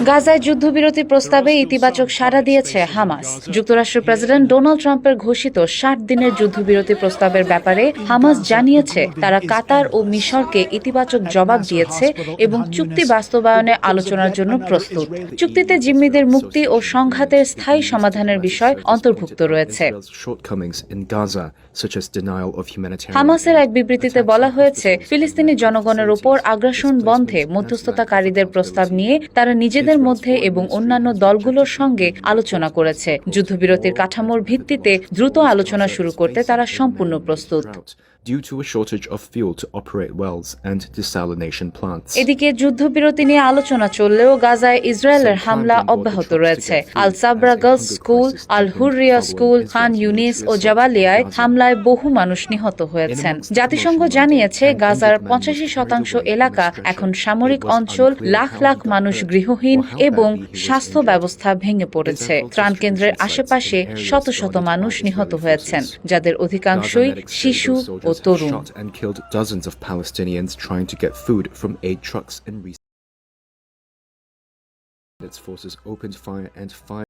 গাজায় যুদ্ধবিরতি প্রস্তাবে ইতিবাচক সাড়া দিয়েছে হামাস। যুক্তরাষ্ট্রের প্রেসিডেন্ট ডোনাল্ড ট্রাম্পের ঘোষিত ৬০ দিনের যুদ্ধবিরতি প্রস্তাবের ব্যাপারে হামাস জানিয়েছে তারা কাতার ও মিশরকে ইতিবাচক জবাব দিয়েছে এবং চুক্তি বাস্তবায়নে আলোচনার জন্য প্রস্তুত। চুক্তিতে জিম্মিদের মুক্তি ও সংঘাতের স্থায়ী সমাধানের বিষয় অন্তর্ভুক্ত রয়েছে। হামাসের এক বিবৃতিতে বলা হয়েছে, ফিলিস্তিনি জনগণের উপর আগ্রাসন বন্ধে মধ্যস্থতাকারীদের প্রস্তাব নিয়ে তারা নিজেদের মধ্যে এবং অন্যান্য দলগুলোর সঙ্গে আলোচনা করেছে। যুদ্ধবিরতির কাঠামোর ভিত্তিতে দ্রুত আলোচনা শুরু করতে তারা সম্পূর্ণ প্রস্তুত। এদিকে যুদ্ধবিরতি নিয়ে আলোচনা চললেও গাজায় ইসরায়েলের হামলা অব্যাহত রয়েছে। আল সাবরা গার্লস স্কুল, আল হুররিয়া স্কুল, খান ইউনিস ও জাবালিয়ায় হামলায় বহু মানুষ নিহত হয়েছেন। জাতিসংঘ জানিয়েছে গাজার ৮৫% এলাকা এখন সামরিক অঞ্চল, লাখ লাখ মানুষ গৃহহীন এবং স্বাস্থ্য ব্যবস্থা ভেঙে পড়েছে। ত্রাণকেন্দ্রের আশেপাশে শত শত মানুষ নিহত হয়েছেন, যাদের অধিকাংশই শিশু ও তরুণ। Killed dozens of Palestinians trying to get food from aid trucks and its forces opened fire